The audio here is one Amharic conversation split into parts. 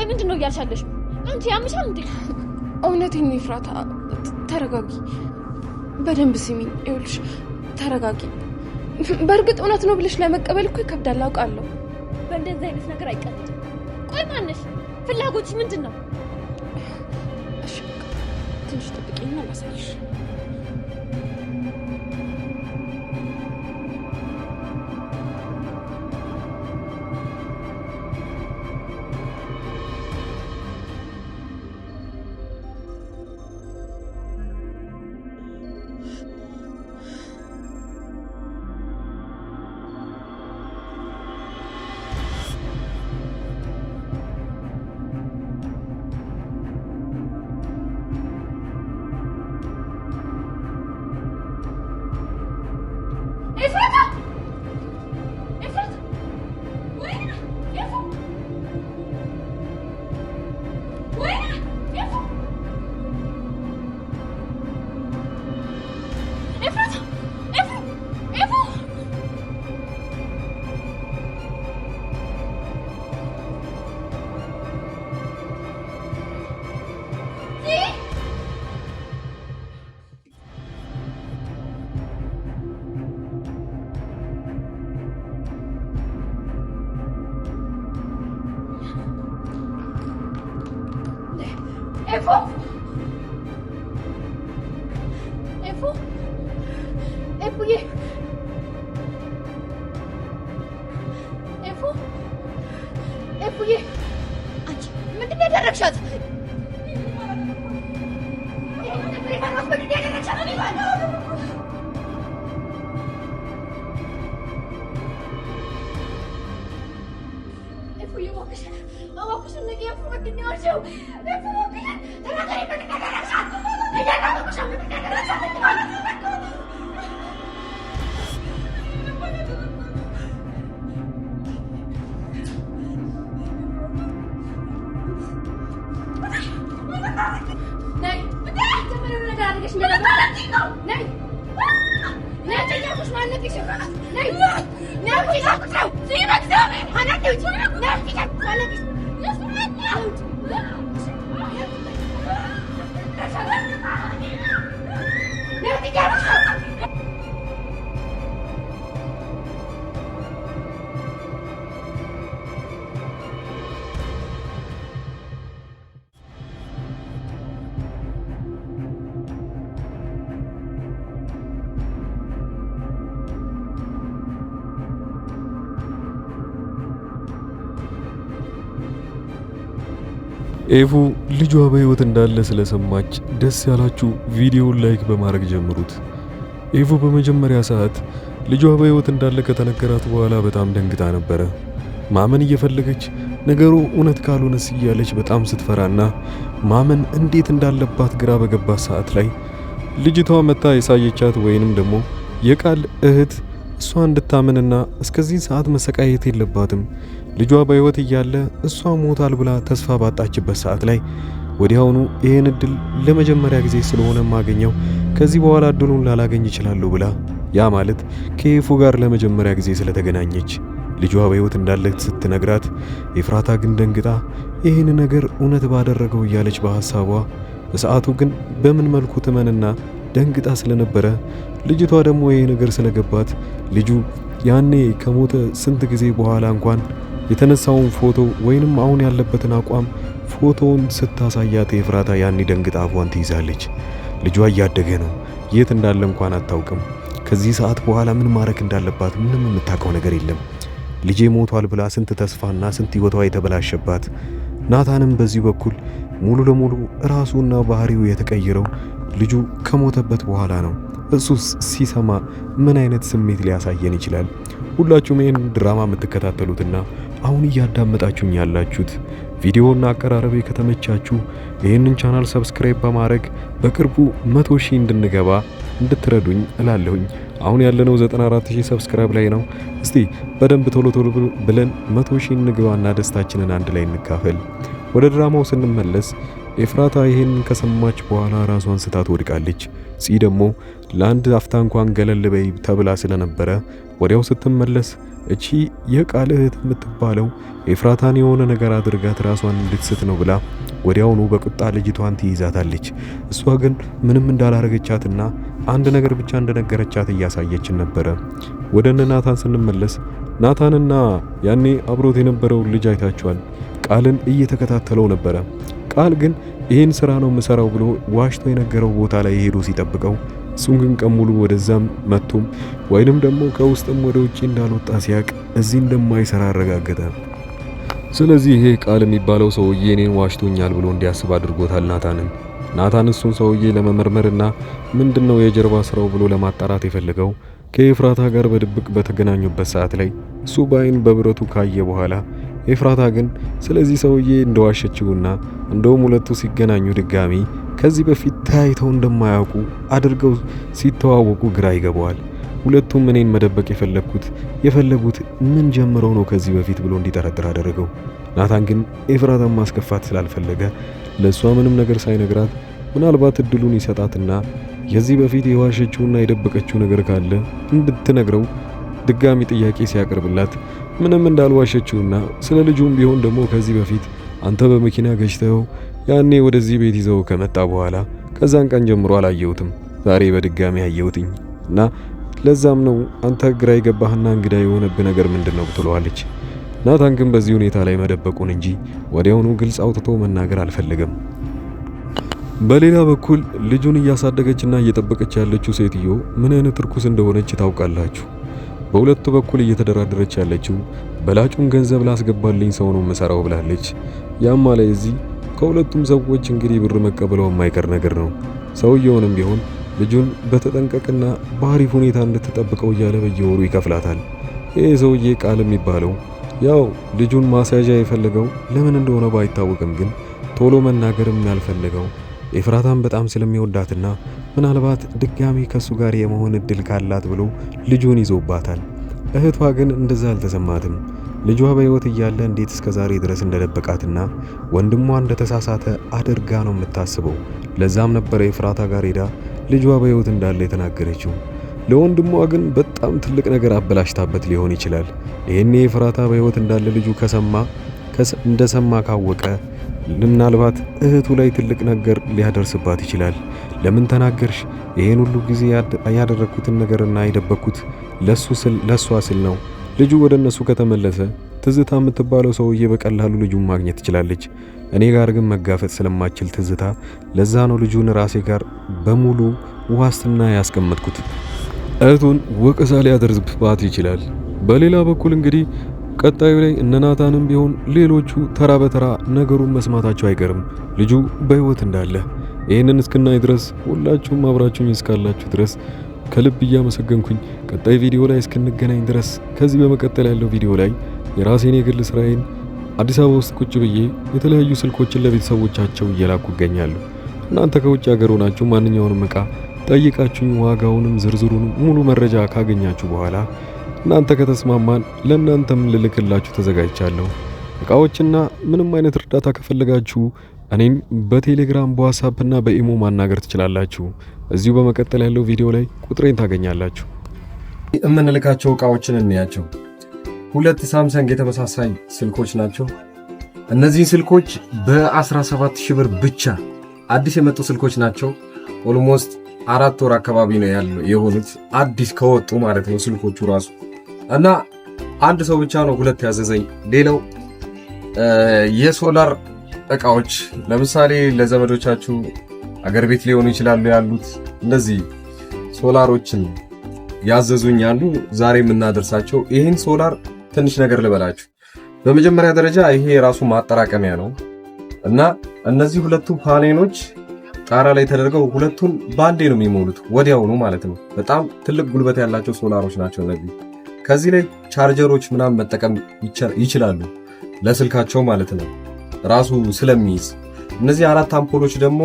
ምንድነው ያልሻለሽ? አንቺ ያምሻል እንዴ? እውነቴን ነው ኤፍራታ፣ ተረጋጊ። በደንብ ስሚኝ። ይኸውልሽ ተረጋጊ። በእርግጥ እውነት ነው ብለሽ ለመቀበል እኮ ይከብዳል አውቃለሁ። በእንደዚህ አይነት ነገር አይቀርም። ቆይ ማነሽ? ፍላጎትሽ ምንድነው? እሺ ትንሽ ጠብቂኝና ላሳይሽ። ኤፉ ልጇ በህይወት እንዳለ ስለሰማች ደስ ያላችሁ ቪዲዮውን ላይክ በማድረግ ጀምሩት። ኤፉ በመጀመሪያ ሰዓት ልጇ በህይወት እንዳለ ከተነገራት በኋላ በጣም ደንግጣ ነበረ። ማመን እየፈለገች ነገሩ እውነት ካልሆነስ እያለች በጣም ስትፈራና ማመን እንዴት እንዳለባት ግራ በገባት ሰዓት ላይ ልጅቷ መታ የሳየቻት ወይንም ደግሞ የቃል እህት እሷ እንድታመንና እስከዚህ ሰዓት መሰቃየት የለባትም ልጇ በህይወት እያለ እሷ ሞታል ብላ ተስፋ ባጣችበት ሰዓት ላይ ወዲያውኑ ይሄን እድል ለመጀመሪያ ጊዜ ስለሆነ ማገኘው ከዚህ በኋላ እድሉን ላላገኝ ይችላልው ብላ ያ ማለት ከኤፉ ጋር ለመጀመሪያ ጊዜ ስለተገናኘች ልጇ በህይወት እንዳለ ስትነግራት ኤፍራታ ግን ደንግጣ ይሄን ነገር እውነት ባደረገው እያለች በሐሳቧ በሰዓቱ ግን በምን መልኩ ትመንና ደንግጣ ስለነበረ ልጅቷ ደግሞ ይሄ ነገር ስለገባት ልጁ ያኔ ከሞተ ስንት ጊዜ በኋላ እንኳን የተነሳውን ፎቶ ወይንም አሁን ያለበትን አቋም ፎቶውን ስታሳያት ኤፍራታ ያኔ ደንግጣ አፏን ትይዛለች። ልጇ እያደገ ነው፣ የት እንዳለ እንኳን አታውቅም። ከዚህ ሰዓት በኋላ ምን ማድረግ እንዳለባት ምንም የምታውቀው ነገር የለም። ልጄ ሞቷል ብላ ስንት ተስፋና ስንት ህይወቷ የተበላሸባት ናታንም በዚህ በኩል ሙሉ ለሙሉ ራሱና ባህሪው የተቀየረው ልጁ ከሞተበት በኋላ ነው። እሱስ ሲሰማ ምን አይነት ስሜት ሊያሳየን ይችላል? ሁላችሁም ይህን ድራማ የምትከታተሉትና አሁን እያዳመጣችሁኝ ያላችሁት ቪዲዮና አቀራረቤ ከተመቻችሁ ይህንን ቻናል ሰብስክራይብ በማድረግ በቅርቡ 100,000 እንድንገባ እንድትረዱኝ እላለሁኝ። አሁን ያለነው 94,000 ሰብስክራይብ ላይ ነው። እስቲ በደንብ ቶሎ ብለን 100,000 እንግባና ደስታችንን አንድ ላይ እንካፈል። ወደ ድራማው ስንመለስ ኤፍራታ ይሄን ከሰማች በኋላ ራሷን ስታ ትወድቃለች። ፂ ደግሞ ለአንድ አፍታ እንኳን ገለል በይ ተብላ ስለነበረ ወዲያው ስትመለስ እቺ የቃል እህት የምትባለው ኤፍራታን የሆነ ነገር አድርጋት ራሷን እንድትስት ነው ብላ ወዲያውኑ በቁጣ ልጅቷን ትይዛታለች። እሷ ግን ምንም እንዳላረገቻትና አንድ ነገር ብቻ እንደነገረቻት እያሳየችን ነበረ። ወደ ናታን ስንመለስ ናታንና ያኔ አብሮት የነበረው ልጅ አይታቸዋል። ቃልን እየተከታተለው ነበረ። ቃል ግን ይህን ስራ ነው የምሰራው ብሎ ዋሽቶ የነገረው ቦታ ላይ ሄዶ ሲጠብቀው እሱን ግን ቀሙሉ ወደዛም መጥቶም ወይንም ደግሞ ከውስጥም ወደ ውጪ እንዳልወጣ ሲያቅ እዚህ እንደማይሰራ አረጋገጠ። ስለዚህ ይሄ ቃል የሚባለው ሰውዬ እኔን ዋሽቶኛል ብሎ እንዲያስብ አድርጎታል ናታንን። ናታን እሱን ሰውዬ ለመመርመርና ምንድነው የጀርባ ስራው ብሎ ለማጣራት የፈለገው ከኤፍራታ ጋር በድብቅ በተገናኙበት ሰዓት ላይ እሱ በአይን በብረቱ ካየ በኋላ ኤፍራታ ግን ስለዚህ ሰውዬ እንደዋሸችውና እንደውም ሁለቱ ሲገናኙ ድጋሚ ከዚህ በፊት ተያይተው እንደማያውቁ አድርገው ሲተዋወቁ ግራ ይገባዋል። ሁለቱም እኔን መደበቅ የፈለጉት ምን ጀምረው ነው ከዚህ በፊት ብሎ እንዲጠረጥር አደረገው። ናታን ግን ኤፍራታን ማስከፋት ስላልፈለገ ለሷ ምንም ነገር ሳይነግራት ምናልባት እድሉን ይሰጣትና የዚህ በፊት የዋሸችውና የደበቀችው ነገር ካለ እንድትነግረው ድጋሚ ጥያቄ ሲያቀርብላት ምንም እንዳልዋሸችውና ስለ ልጁም ቢሆን ደግሞ ከዚህ በፊት አንተ በመኪና ገጭተው ያኔ ወደዚህ ቤት ይዘው ከመጣ በኋላ ከዛን ቀን ጀምሮ አላየሁትም፣ ዛሬ በድጋሚ አየሁትኝ እና ለዛም ነው አንተ ግራ የገባህና እንግዳ የሆነብህ ነገር ምንድነው ብትለዋለች። ናታን ግን በዚህ ሁኔታ ላይ መደበቁን እንጂ ወዲያውኑ ግልጽ አውጥቶ መናገር አልፈለገም። በሌላ በኩል ልጁን እያሳደገችና እየጠበቀች ያለችው ሴትዮ ምን አይነት ርኩስ እንደሆነች ታውቃላችሁ። በሁለቱ በኩል እየተደራደረች ያለችው በላጩን ገንዘብ ላስገባልኝ ሰው ነው መሰራው ብላለች። ያም ማለት እዚህ ከሁለቱም ሰዎች እንግዲህ ብር መቀበለው የማይቀር ነገር ነው። ሰውየውንም ቢሆን ልጁን በተጠንቀቅና በአሪፍ ሁኔታ እንድትጠብቀው እያለ በየወሩ ይከፍላታል። ይህ ሰውዬ ቃል የሚባለው ያው ልጁን ማስያዣ የፈለገው ለምን እንደሆነ ባይታወቅም ግን ቶሎ መናገርም ያልፈለገው ኤፍራታን በጣም ስለሚወዳትና ምናልባት ድጋሚ ከሱ ጋር የመሆን እድል ካላት ብሎ ልጁን ይዞባታል። እህቷ ግን እንደዛ አልተሰማትም። ልጇ በህይወት እያለ እንዴት እስከ ዛሬ ድረስ እንደደበቃትና ወንድሟ እንደተሳሳተ አድርጋ ነው የምታስበው። ለዛም ነበር ኤፍራታ ጋር ሄዳ ልጇ በህይወት እንዳለ የተናገረችው። ለወንድሟ ግን በጣም ትልቅ ነገር አበላሽታበት ሊሆን ይችላል። ይሄኔ ኤፍራታ በህይወት እንዳለ ልጁ እንደሰማ ካወቀ ምናልባት እህቱ ላይ ትልቅ ነገር ሊያደርስባት ይችላል። ለምን ተናገርሽ? ይሄን ሁሉ ጊዜ ያደረኩትን ነገርና የደበኩት ለሷ ስል ነው። ልጁ ወደ እነሱ ከተመለሰ ትዝታ የምትባለው ሰውዬ በቀላሉ ልጁን ማግኘት ትችላለች። እኔ ጋር ግን መጋፈጥ ስለማችል ትዝታ፣ ለዛ ነው ልጁን ራሴ ጋር በሙሉ ዋስትና ያስቀመጥኩት። እህቱን ወቀሳ ሊያደርስባት ይችላል። በሌላ በኩል እንግዲህ ቀጣዩ ላይ እነ ናታንም ቢሆን ሌሎቹ ተራ በተራ ነገሩን መስማታቸው አይቀርም። ልጁ በህይወት እንዳለ ይህንን እስክናይ ድረስ ሁላችሁም አብራችሁኝ እስካላችሁ ድረስ ከልብ እያመሰገንኩኝ ቀጣይ ቪዲዮ ላይ እስክንገናኝ ድረስ ከዚህ በመቀጠል ያለው ቪዲዮ ላይ የራሴን የግል ስራዬን አዲስ አበባ ውስጥ ቁጭ ብዬ የተለያዩ ስልኮችን ለቤተሰቦቻቸው እየላኩ ይገኛሉ። እናንተ ከውጭ ሀገር ሆናችሁ ማንኛውንም እቃ ጠይቃችሁኝ ዋጋውንም ዝርዝሩንም ሙሉ መረጃ ካገኛችሁ በኋላ እናንተ ከተስማማን ለእናንተም ልልክላችሁ ተዘጋጅቻለሁ። እቃዎችና ምንም አይነት እርዳታ ከፈለጋችሁ እኔን በቴሌግራም በዋትስአፕ እና በኢሞ ማናገር ትችላላችሁ። እዚሁ በመቀጠል ያለው ቪዲዮ ላይ ቁጥሬን ታገኛላችሁ። የምንልካቸው እቃዎችን እንያቸው። 2 ሳምሰንግ የተመሳሳይ ስልኮች ናቸው። እነዚህን ስልኮች በ17000 ብር ብቻ አዲስ የመጡ ስልኮች ናቸው። ኦልሞስት 4 ወር አካባቢ ነው የሆኑት አዲስ ከወጡ ማለት ነው ስልኮቹ ራሱ እና አንድ ሰው ብቻ ነው 2 ያዘዘኝ። ሌላው የሶላር እቃዎች ለምሳሌ ለዘመዶቻችሁ አገር ቤት ሊሆኑ ይችላሉ ያሉት እንደዚህ ሶላሮችን ያዘዙኝ አሉ። ዛሬ የምናደርሳቸው ይሄን ሶላር ትንሽ ነገር ልበላችሁ። በመጀመሪያ ደረጃ ይሄ የራሱ ማጠራቀሚያ ነው እና እነዚህ ሁለቱ ፓኔሎች ጣራ ላይ ተደርገው ሁለቱን ባንዴ ነው የሚሞሉት ወዲያውኑ ማለት ነው። በጣም ትልቅ ጉልበት ያላቸው ሶላሮች ናቸው እነዚህ። ከዚህ ላይ ቻርጀሮች ምናምን መጠቀም ይችላሉ ለስልካቸው ማለት ነው ራሱ ስለሚይዝ። እነዚህ 4 አምፖሎች ደግሞ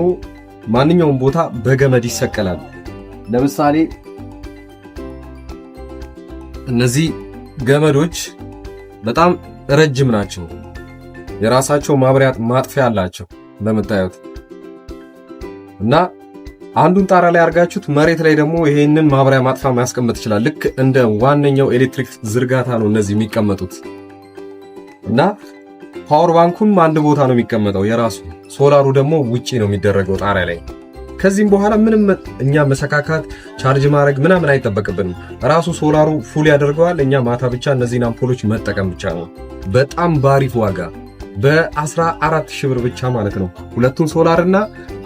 ማንኛውም ቦታ በገመድ ይሰቀላል። ለምሳሌ እነዚህ ገመዶች በጣም ረጅም ናቸው። የራሳቸው ማብሪያ ማጥፊያ አላቸው እንደምታዩት እና አንዱን ጣራ ላይ አርጋችሁት መሬት ላይ ደግሞ ይሄንን ማብሪያ ማጥፋ ማስቀመጥ ይችላል። ልክ እንደ ዋነኛው ኤሌክትሪክ ዝርጋታ ነው እነዚህ የሚቀመጡት እና ፓወር ባንኩም አንድ ቦታ ነው የሚቀመጠው የራሱ። ሶላሩ ደግሞ ውጪ ነው የሚደረገው ጣሪያ ላይ። ከዚህም በኋላ ምንም እኛ መሰካካት ቻርጅ ማድረግ ምናምን አይጠበቅብንም። ራሱ ሶላሩ ፉል ያደርገዋል። እኛ ማታ ብቻ እነዚህን አምፖሎች መጠቀም ብቻ ነው። በጣም ባሪፍ ዋጋ በ14,000 ብር ብቻ ማለት ነው። ሁለቱን ሶላርና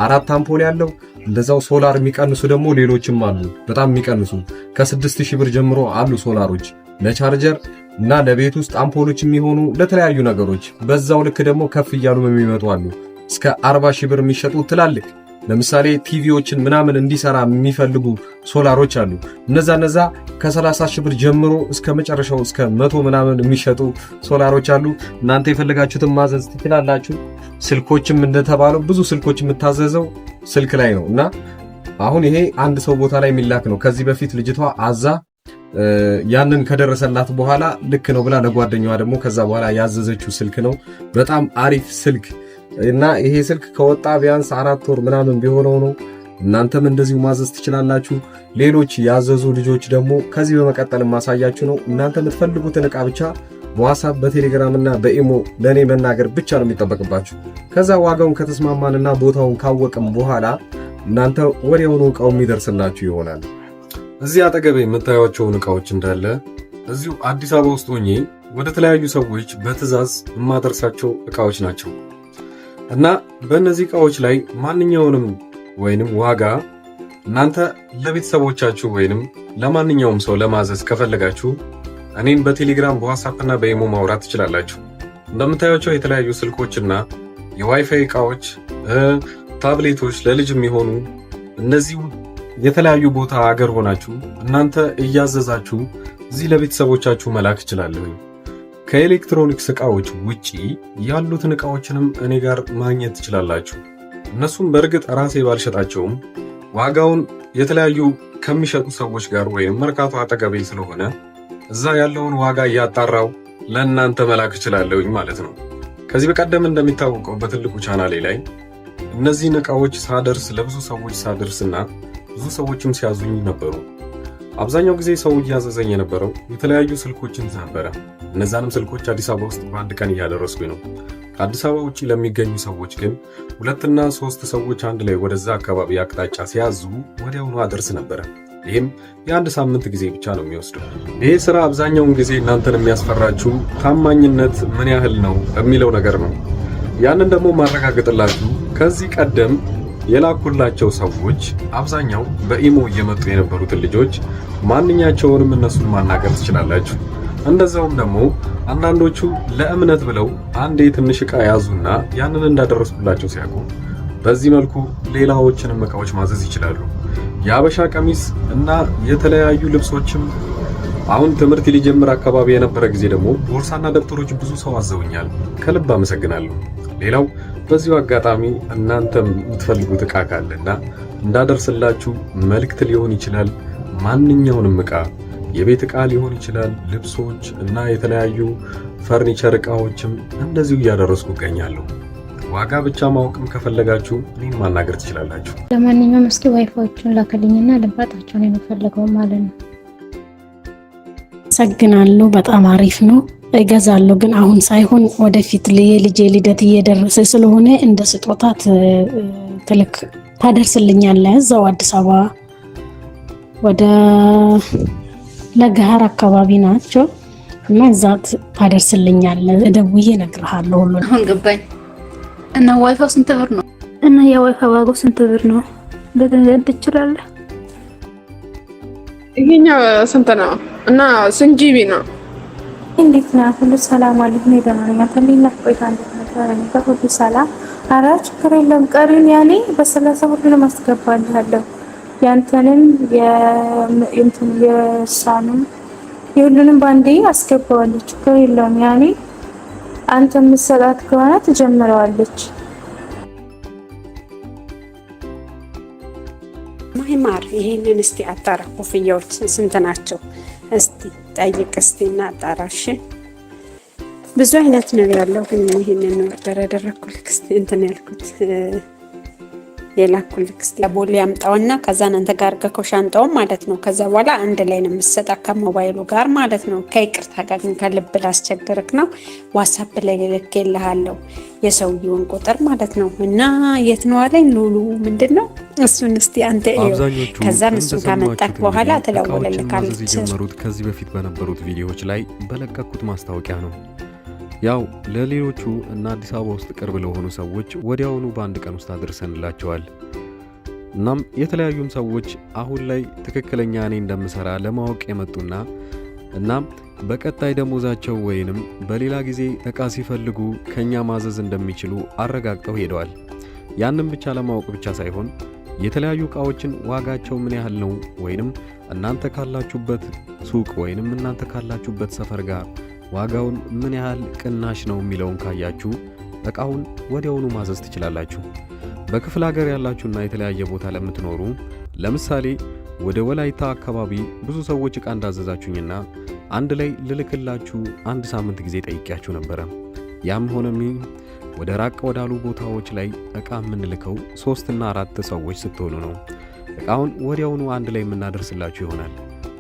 4 አምፖል ያለው እንደዛው ሶላር የሚቀንሱ ደግሞ ሌሎችም አሉ። በጣም የሚቀንሱ ከ6,000 ብር ጀምሮ አሉ ሶላሮች ለቻርጀር እና ለቤት ውስጥ አምፖሎች የሚሆኑ ለተለያዩ ነገሮች። በዛው ልክ ደግሞ ከፍ እያሉ የሚመጡ አሉ። እስከ 40,000 ብር የሚሸጡ ትላልቅ ለምሳሌ ቲቪዎችን ምናምን እንዲሰራ የሚፈልጉ ሶላሮች አሉ። እነዛ ከ30,000 ብር ጀምሮ እስከ መጨረሻው እስከ 100 ምናምን የሚሸጡ ሶላሮች አሉ። እናንተ የፈለጋችሁትን ማዘዝ ትችላላችሁ። ስልኮችም እንደተባለው ብዙ ስልኮች የምታዘዘው ስልክ ላይ ነው እና አሁን ይሄ አንድ ሰው ቦታ ላይ የሚላክ ነው። ከዚህ በፊት ልጅቷ አዛ ያንን ከደረሰላት በኋላ ልክ ነው ብላ ለጓደኛዋ ደግሞ ከዛ በኋላ ያዘዘችው ስልክ ነው። በጣም አሪፍ ስልክ እና ይሄ ስልክ ከወጣ ቢያንስ 4 ወር ምናምን ቢሆነው ነው። እናንተም እንደዚሁ ማዘዝ ትችላላችሁ። ሌሎች ያዘዙ ልጆች ደግሞ ከዚህ በመቀጠል ማሳያችሁ ነው። እናንተ የምትፈልጉትን ዕቃ ብቻ በዋትስአፕ በቴሌግራም እና በኢሞ ለኔ መናገር ብቻ ነው የሚጠበቅባችሁ። ከዛ ዋጋውን ከተስማማንና ቦታውን ካወቅም በኋላ እናንተ ወዲያውኑ ዕቃው የሚደርስላችሁ ይሆናል። እዚህ አጠገቤ የምታዩቸውን ዕቃዎች እንዳለ እዚሁ አዲስ አበባ ውስጥ ሆኜ ወደ ተለያዩ ሰዎች በትዕዛዝ የማደርሳቸው ዕቃዎች ናቸው እና በእነዚህ ዕቃዎች ላይ ማንኛውንም ወይንም ዋጋ እናንተ ለቤተሰቦቻችሁ ወይንም ለማንኛውም ሰው ለማዘዝ ከፈለጋችሁ እኔን በቴሌግራም በዋትስአፕ እና በኢሞ ማውራት ትችላላችሁ። እንደምታዩቸው የተለያዩ ስልኮችና የዋይፋይ ዕቃዎች፣ ታብሌቶች ለልጅ የሚሆኑ እነዚህ የተለያዩ ቦታ አገር ሆናችሁ እናንተ እያዘዛችሁ እዚህ ለቤተሰቦቻችሁ መላክ ይችላል። ከኤሌክትሮኒክስ ዕቃዎች ውጪ ያሉትን ዕቃዎችንም እኔ ጋር ማግኘት ትችላላችሁ። እነሱም በእርግጥ ራሴ ባልሸጣቸውም ዋጋውን የተለያዩ ከሚሸጡ ሰዎች ጋር ወይም መርካቶ አጠገቤ ስለሆነ እዛ ያለውን ዋጋ እያጣራው ለእናንተ መላክ እችላለሁኝ ማለት ነው። ከዚህ በቀደም እንደሚታወቀው በትልቁ ቻናሌ ላይ እነዚህን ዕቃዎች ሳደርስ ለብዙ ሰዎች ሳደርስና ብዙ ሰዎችም ሲያዙኝ ነበሩ። አብዛኛው ጊዜ ሰው እያዘዘኝ የነበረው የተለያዩ ስልኮችን ነበረ። እነዛንም ስልኮች አዲስ አበባ ውስጥ በአንድ ቀን እያደረስኩኝ ነው። ከአዲስ አበባ ውጪ ለሚገኙ ሰዎች ግን 2 እና 3 ሰዎች አንድ ላይ ወደዛ አካባቢ አቅጣጫ ሲያዙ ወዲያውኑ አደርስ ነበረ። ይህም የአንድ ሳምንት ጊዜ ብቻ ነው የሚወስደው። ይሄ ስራ አብዛኛውን ጊዜ እናንተን የሚያስፈራችሁ ታማኝነት ምን ያህል ነው የሚለው ነገር ነው። ያንን ደግሞ ማረጋገጥላችሁ ከዚህ ቀደም የላኩላቸው ሰዎች አብዛኛው በኢሞ እየመጡ የነበሩትን ልጆች ማንኛቸውንም እነሱን ማናገር ትችላላችሁ። እንደዛውም ደግሞ አንዳንዶቹ ለእምነት ብለው አንዴ ትንሽ ዕቃ ያዙና ያንን እንዳደረስኩላቸው ሲያውቁ በዚህ መልኩ ሌላዎችንም ዕቃዎች ማዘዝ ይችላሉ። የአበሻ ቀሚስ እና የተለያዩ ልብሶችም አሁን ትምህርት ሊጀምር አካባቢ የነበረ ጊዜ ደግሞ ቦርሳና ደብተሮች ብዙ ሰው አዘውኛል። ከልብ አመሰግናለሁ። ሌላው በዚሁ አጋጣሚ እናንተም የምትፈልጉት ዕቃ ካለና እንዳደርስላችሁ መልእክት ሊሆን ይችላል። ማንኛውንም ዕቃ የቤት ዕቃ ሊሆን ይችላል፣ ልብሶች እና የተለያዩ ፈርኒቸር ዕቃዎችም እንደዚሁ እያደረስኩ እገኛለሁ። ዋጋ ብቻ ማወቅም ከፈለጋችሁ እኔን ማናገር ትችላላችሁ። ለማንኛውም እስኪ ዋይፋዎቹን ላከልኝና ልንባጣቸው ነው የምፈልገው ማለት ነው። አመሰግናለሁ። በጣም አሪፍ ነው። እገዛለሁ ግን አሁን ሳይሆን ወደፊት የልጄ ልደት እየደረሰ ስለሆነ እንደ ስጦታ ትልክ ታደርስልኛለህ። እዛው አዲስ አበባ ወደ ለገሃር አካባቢ ናቸው እና እዛ ታደርስልኛለህ። ደውዬ እነግርሃለሁ ሁሉ። አሁን ገባኝ። እና ዋይፋው ስንት ብር ነው? እና የዋይፋው ዋጋው ስንት ብር ነው? በገንዘብ ትችላለህ? ይሄኛው ስንት ነው? እና ስንት ጂቢ ነው? እንዴት ነው? ሁሉ ሰላም አለኝ። ደህና ነኝ። አተሚና ቆይታ እንደነበረ ሁሉ ሰላም። ኧረ ችግር የለም። ቀሪን ያኔ በ30 ሁሉንም አስገባልሃለሁ። ያንተንም የእሷንም የሁሉንም ባንዴ አስገባዋለሁ። ችግር የለም። ያኔ አንተ የምትሰጣት ከሆነ ትጀምረዋለች። ማይማር ይሄንን እስቲ አጣራ። ኮፍያዎች ስንት ናቸው? እስቲ ጠይቅ እስቲ እና አጣራሽ። ብዙ አይነት ነው ያለው፣ ግን ይሄንን ነው ኦርደር ያደረኩት። እስቲ እንትን ያልኩት የላኩልክ እስቲ ቦሌ ያምጣውና ከዛ አንተ ጋር ገከው ሻንጣው ማለት ነው። ከዛ በኋላ አንድ ላይ ነው የምትሰጣ ከሞባይሉ ጋር ማለት ነው። ከይቅርታ ጋር ግን ከልብ ላስቸግርክ ነው። ዋትስአፕ ላይ ልኬልሃለሁ የሰውየውን ቁጥር ማለት ነው። እና የት ነው አለኝ ሉሉ ምንድነው እሱን እስቲ አንተ ከዛ እሱን ካመጣክ በኋላ ተለወለልካለች። ጀመሩት ከዚህ በፊት በነበሩት ቪዲዮዎች ላይ በለቀኩት ማስታወቂያ ነው። ያው ለሌሎቹ እና አዲስ አበባ ውስጥ ቅርብ ለሆኑ ሰዎች ወዲያውኑ በአንድ ቀን ውስጥ አድርሰንላቸዋል። እናም የተለያዩም ሰዎች አሁን ላይ ትክክለኛ እኔ እንደምሰራ ለማወቅ የመጡና እናም በቀጣይ ደሞዛቸው ወይንም በሌላ ጊዜ እቃ ሲፈልጉ ከኛ ማዘዝ እንደሚችሉ አረጋግጠው ሄደዋል። ያንን ብቻ ለማወቅ ብቻ ሳይሆን የተለያዩ እቃዎችን ዋጋቸው ምን ያህል ነው ወይንም እናንተ ካላችሁበት ሱቅ ወይንም እናንተ ካላችሁበት ሰፈር ጋር ዋጋውን ምን ያህል ቅናሽ ነው የሚለውን ካያችሁ እቃውን ወዲያውኑ ማዘዝ ትችላላችሁ። በክፍለ ሀገር ያላችሁና የተለያየ ቦታ ለምትኖሩ ለምሳሌ ወደ ወላይታ አካባቢ ብዙ ሰዎች እቃ እንዳዘዛችሁኝና አንድ ላይ ልልክላችሁ አንድ ሳምንት ጊዜ ጠይቄያችሁ ነበረ። ያም ሆነም ወደ ራቅ ወዳሉ ቦታዎች ላይ እቃ የምንልከው 3 እና 4 ሰዎች ስትሆኑ ነው። እቃውን ወዲያውኑ አንድ ላይ የምናደርስላችሁ ይሆናል።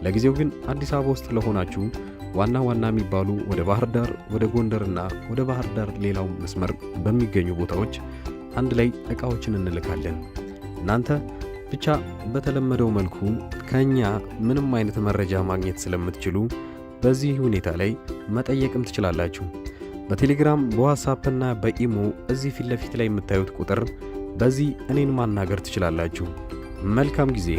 ለጊዜው ግን አዲስ አበባ ውስጥ ለሆናችሁ ዋና የሚባሉ ወደ ባህር ዳር፣ ወደ ጎንደርና ወደ ባህር ዳር ሌላው መስመር በሚገኙ ቦታዎች አንድ ላይ እቃዎችን እንልካለን። እናንተ ብቻ በተለመደው መልኩ ከኛ ምንም አይነት መረጃ ማግኘት ስለምትችሉ በዚህ ሁኔታ ላይ መጠየቅም ትችላላችሁ። በቴሌግራም በዋትስአፕ እና በኢሞ እዚህ ፊት ለፊት ላይ የምታዩት ቁጥር በዚህ እኔን ማናገር ትችላላችሁ። መልካም ጊዜ።